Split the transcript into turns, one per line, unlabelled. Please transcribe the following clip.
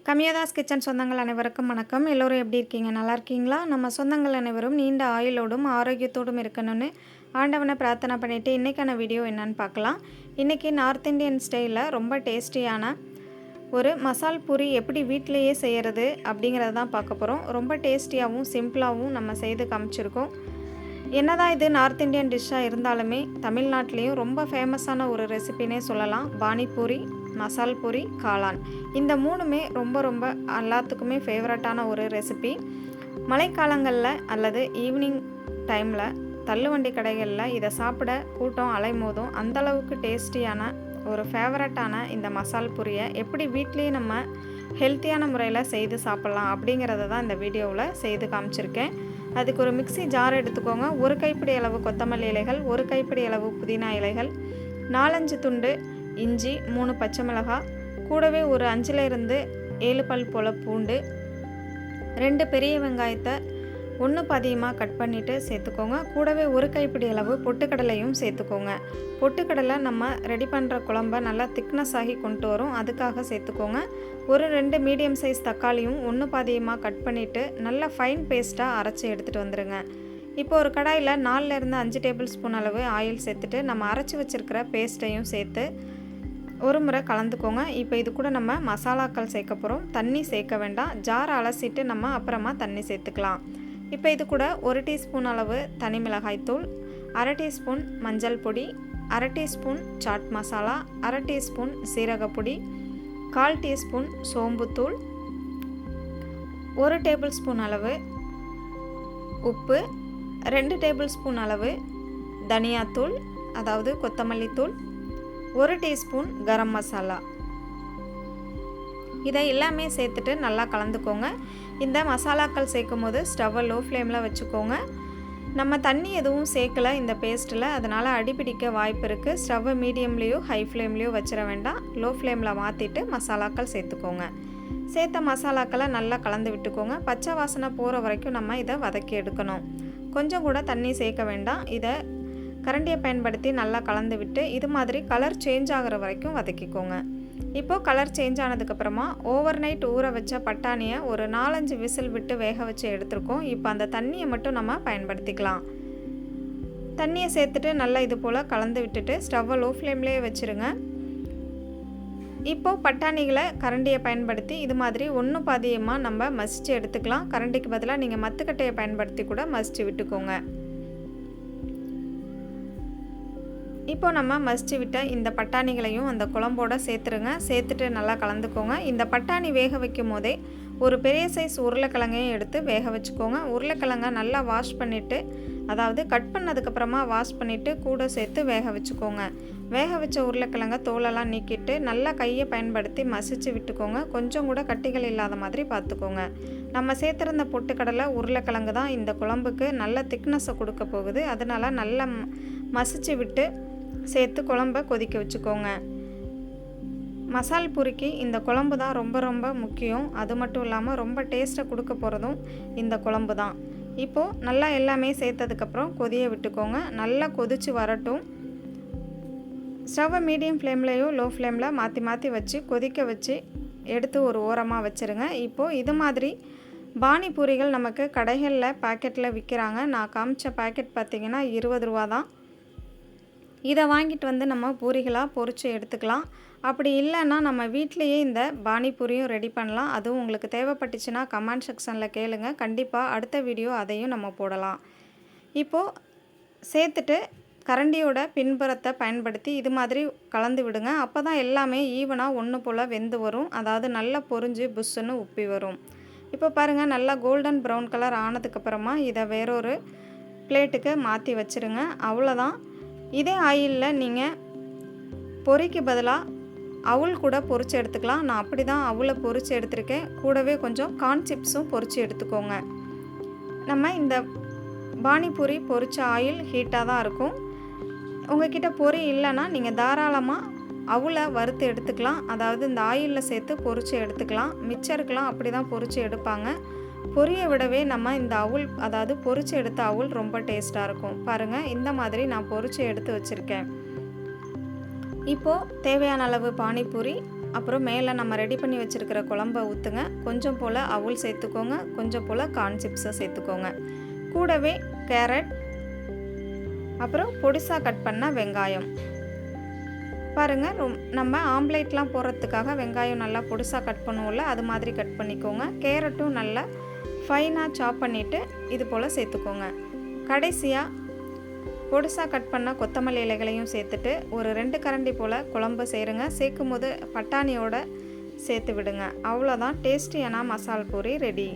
கம்மியாதாஸ் kitchen சொந்தங்கள் அனைவருக்கும் வணக்கம். எல்லோரும் எப்படி இருக்கீங்க? நல்லா இருக்கீங்களா? நம்ம சொந்தங்கள் அனைவரும் நீண்ட ஆயுளோடும் ஆரோக்கியத்தோடும் இருக்கணும்னு ஆண்டவனை பிரார்த்தனை பண்ணிவிட்டு இன்றைக்கான வீடியோ என்னன்னு பார்க்கலாம். இன்றைக்கி நார்த் இந்தியன் ஸ்டைலில் ரொம்ப டேஸ்டியான ஒரு மசால் பூரி எப்படி வீட்டிலையே செய்கிறது அப்படிங்கிறத தான் பார்க்க போகிறோம். ரொம்ப டேஸ்டியாகவும் சிம்பிளாகவும் நம்ம செய்து காமிச்சிருக்கோம். என்னதான் இது நார்த் இந்தியன் டிஷ்ஷாக இருந்தாலுமே தமிழ்நாட்டிலையும் ரொம்ப ஃபேமஸான ஒரு ரெசிபினே சொல்லலாம். பானிபூரி, மசால் பூரி, காளான் இந்த மூணுமே ரொம்ப எல்லாத்துக்குமே ஃபேவரட்டான ஒரு ரெசிபி. மழைக்காலங்களில் அல்லது ஈவினிங் டைமில் தள்ளுவண்டி கடைகளில் இதை சாப்பிட கூட்டம் அலைமோதும். அந்தளவுக்கு டேஸ்டியான ஒரு ஃபேவரட்டான இந்த மசால் பூரியை எப்படி வீட்லேயே நம்ம ஹெல்த்தியான முறையில் செய்து சாப்பிட்லாம் அப்படிங்கிறத தான் இந்த வீடியோவில் செய்து காமிச்சிருக்கேன். அதுக்கு ஒரு மிக்ஸி ஜார் எடுத்துக்கோங்க. ஒரு கைப்பிடி அளவு கொத்தமல்லி இலைகள், ஒரு கைப்பிடி அளவு புதினா இலைகள், 4-5 துண்டு இஞ்சி, 3 பச்சை மிளகாய், கூடவே ஒரு 5லிருந்து 7 பல் போல் பூண்டு, 2 பெரிய வெங்காயத்தை 1 பாதியமாக கட் பண்ணிவிட்டு சேர்த்துக்கோங்க. கூடவே ஒரு கைப்பிடி அளவு பொட்டுக்கடலையும் சேர்த்துக்கோங்க. பொட்டுக்கடலை நம்ம ரெடி பண்ணுற குழம்ப நல்லா திக்னஸ் ஆகி கொண்டு வரும், அதுக்காக சேர்த்துக்கோங்க. ஒரு 2 மீடியம் சைஸ் தக்காளியும் 1 பாதியமாக கட் பண்ணிவிட்டு நல்லா ஃபைன் பேஸ்ட்டாக அரைச்சி எடுத்துகிட்டு வந்துடுங்க. இப்போ ஒரு கடாயில் 4லிருந்து 5 டேபிள் ஸ்பூன் அளவு ஆயில் சேர்த்துட்டு நம்ம அரைச்சி வச்சுருக்கிற பேஸ்ட்டையும் சேர்த்து ஒரு முறை கலந்துக்கோங்க. இப்போ இது கூட நம்ம மசாலாக்கள் சேர்க்க போகிறோம். தண்ணி சேர்க்க வேண்டாம். ஜாரை அலசிட்டு நம்ம அப்புறமா தண்ணி சேர்த்துக்கலாம். இப்போ இது கூட 1 டீஸ்பூன் அளவு தனி மிளகாய்த்தூள், 1/2 டீஸ்பூன் மஞ்சள் பொடி, 1/2 டீஸ்பூன் சாட் மசாலா, 1/2 டீஸ்பூன் சீரகப்பொடி, 1/4 டீஸ்பூன் சோம்புத்தூள், 1 டேபிள் ஸ்பூன் அளவு உப்பு, 2 டேபிள் ஸ்பூன் அளவு தனியாத்தூள் அதாவது கொத்தமல்லி தூள், 1 டீஸ்பூன் கரம் மசாலா. இதை எல்லாமே சேர்த்துட்டு நல்லா கலந்துக்கோங்க. இந்த மசாலாக்கள் சேர்க்கும் போது ஸ்டவ்வை லோ ஃப்ளேமில் வச்சுக்கோங்க. நம்ம தண்ணி எதுவும் சேர்க்கலை இந்த பேஸ்ட்டில், அதனால் அடிப்பிடிக்க வாய்ப்பு இருக்குது. ஸ்டவ்வை மீடியம்லேயோ ஹை ஃப்ளேம்லேயோ வச்சிட வேண்டாம். லோ ஃப்ளேமில் மாற்றிட்டு மசாலாக்கள் சேர்த்துக்கோங்க. சேர்த்த மசாலாக்களை நல்லா கலந்து விட்டுக்கோங்க. பச்சை வாசனை போகிற வரைக்கும் நம்ம இதை வதக்கி எடுக்கணும். கொஞ்சம் கூட தண்ணி சேர்க்க வேண்டாம். இதை கரண்டியை பயன்படுத்தி நல்லா கலந்து விட்டு இது மாதிரி கலர் சேஞ்ச் ஆகிற வரைக்கும் வதக்கிக்கோங்க. இப்போது கலர் சேஞ்ச் ஆனதுக்கப்புறமா ஓவர் நைட் ஊற வச்ச பட்டாணியை ஒரு 4-5 விசில் விட்டு வேக வச்சு எடுத்துருக்கோம். இப்போ அந்த தண்ணியை மட்டும் நம்ம பயன்படுத்திக்கலாம். தண்ணியை சேர்த்துட்டு நல்லா இது போல் கலந்து விட்டுட்டு ஸ்டவ்வை லோ ஃப்ளேம்லேயே வச்சுருங்க. இப்போது பட்டாணிகளை கரண்டியை பயன்படுத்தி இது மாதிரி 1 பாதியமாக நம்ம மசித்து எடுத்துக்கலாம். கரண்டிக்கு பதிலாக நீங்கள் மத்துக்கட்டையை பயன்படுத்தி கூட மசித்து விட்டுக்கோங்க. இப்போ நம்ம மசிச்சு விட்ட இந்த பட்டாணிகளையும் அந்த குழம்போடு சேர்த்துருங்க. சேர்த்துட்டு நல்லா கலந்துக்கோங்க. இந்த பட்டாணி வேக வைக்கும் போதே ஒரு பெரிய சைஸ் உருளைக்கிழங்கையும் எடுத்து வேக வச்சுக்கோங்க. உருளைக்கிழங்கை நல்லா வாஷ் பண்ணிவிட்டு, அதாவது கட் பண்ணதுக்கப்புறமா வாஷ் பண்ணிவிட்டு கூட சேர்த்து வேக வச்சுக்கோங்க. வேக வச்ச உருளைக்கிழங்கை தோலெல்லாம் நீக்கிட்டு நல்லா கையை பயன்படுத்தி மசிச்சு விட்டுக்கோங்க. கொஞ்சம் கூட கட்டிகள் இல்லாத மாதிரி பார்த்துக்கோங்க. நம்ம சேர்த்துருந்த பொட்டுக்கடலை உருளைக்கிழங்கு தான் இந்த குழம்புக்கு நல்ல திக்னஸை கொடுக்க போகுது. அதனால் நல்லா மசிச்சு விட்டு சேர்த்து குழம்ப கொதிக்க வச்சுக்கோங்க. மசால் பூரிக்கு இந்த குழம்பு தான் ரொம்ப முக்கியம். அது மட்டும் இல்லாமல் ரொம்ப டேஸ்ட்டை கொடுக்க போகிறதும் இந்த குழம்பு தான். இப்போது நல்லா எல்லாமே சேர்த்ததுக்கப்புறம் கொதிய விட்டுக்கோங்க. நல்லா கொதித்து வரட்டும். ஸ்டவ்வை மீடியம் ஃப்ளேம்லேயோ லோ ஃப்ளேமில் மாற்றி வச்சு கொதிக்க வச்சு எடுத்து ஒரு ஓரமாக வச்சுருங்க. இப்போது இது மாதிரி பானிபூரிகள் நமக்கு கடைகளில் பேக்கெட்டில் விற்கிறாங்க. நான் காமிச்ச பேக்கெட் பார்த்திங்கன்னா 20 ரூபா தான். இதை வாங்கிட்டு வந்து நம்ம பூரிகளாக பொரித்து எடுத்துக்கலாம். அப்படி இல்லைன்னா நம்ம வீட்லேயே இந்த பானிபூரியும் ரெடி பண்ணலாம். அதுவும் உங்களுக்கு தேவைப்பட்டுச்சுன்னா கமெண்ட் செக்ஷனில் கேளுங்க. கண்டிப்பாக அடுத்த வீடியோ அதையும் நம்ம போடலாம். இப்போது சேர்த்துட்டு கரண்டியோட பின்புறத்தை பயன்படுத்தி இது மாதிரி கலந்து விடுங்க. அப்போ தான் எல்லாமே ஈவனாக ஒன்று போல் வெந்து வரும். அதாவது நல்லா பொரிஞ்சு புஷ்ஷுன்னு உப்பி வரும். இப்போ பாருங்கள், நல்லா கோல்டன் ப்ரௌன் கலர் ஆனதுக்கப்புறமா இதை வேறொரு பிளேட்டுக்கு மாற்றி வச்சுருங்க. அவ்வளோதான். இதே ஆயிலில் நீங்கள் பொரிக்கு பதிலாக அவுள் கூட பொரித்து எடுத்துக்கலாம். நான் அப்படி தான் அவுளை பொரித்து எடுத்துருக்கேன். கூடவே கொஞ்சம் கார்ன் சிப்ஸும் பொரித்து எடுத்துக்கோங்க. நம்ம இந்த பானிபூரி பொரித்த ஆயில் ஹீட்டாக தான் இருக்கும். உங்கள்கிட்ட பொரி இல்லைன்னா நீங்கள் தாராளமாக அவுளை வறுத்து எடுத்துக்கலாம். அதாவது இந்த ஆயிலில் சேர்த்து பொரித்து எடுத்துக்கலாம். மிச்சருக்கெலாம் அப்படி தான் பொரித்து எடுப்பாங்க. பொரியை விடவே நம்ம இந்த அவுள், அதாவது பொரித்து எடுத்த அவுள் ரொம்ப டேஸ்ட்டாக இருக்கும். பாருங்கள், இந்த மாதிரி நான் பொரித்து எடுத்து வச்சுருக்கேன். இப்போது தேவையான அளவு பானிபூரி அப்புறம் மேலே நம்ம ரெடி பண்ணி வச்சுருக்கிற குழம்ப ஊற்றுங்க. கொஞ்சம் போல் அவுல் சேர்த்துக்கோங்க, கொஞ்சம் போல் கார்ன் சிப்ஸை சேர்த்துக்கோங்க. கூடவே கேரட், அப்புறம் பொடிசாக கட் பண்ண வெங்காயம். பாருங்கள், நம்ம ஆம்லேட்லாம் போடுறதுக்காக வெங்காயம் நல்லா பொடிசாக கட் பண்ணுவோம்ல, அது மாதிரி கட் பண்ணிக்கோங்க. கேரட்டும் நல்லா ஃபைனாக சாப் பண்ணிவிட்டு இது போல் சேர்த்துக்கோங்க. கடைசியாக பொடிசாக கட் பண்ண கொத்தமல்லி இலைகளையும் சேர்த்துட்டு ஒரு 2 கரண்டி போல் குழம்பு சேருங்க. சேர்க்கும் போது பட்டாணியோடு சேர்த்து விடுங்க. அவ்வளோதான், டேஸ்டியான மசால் பூரி ரெடி.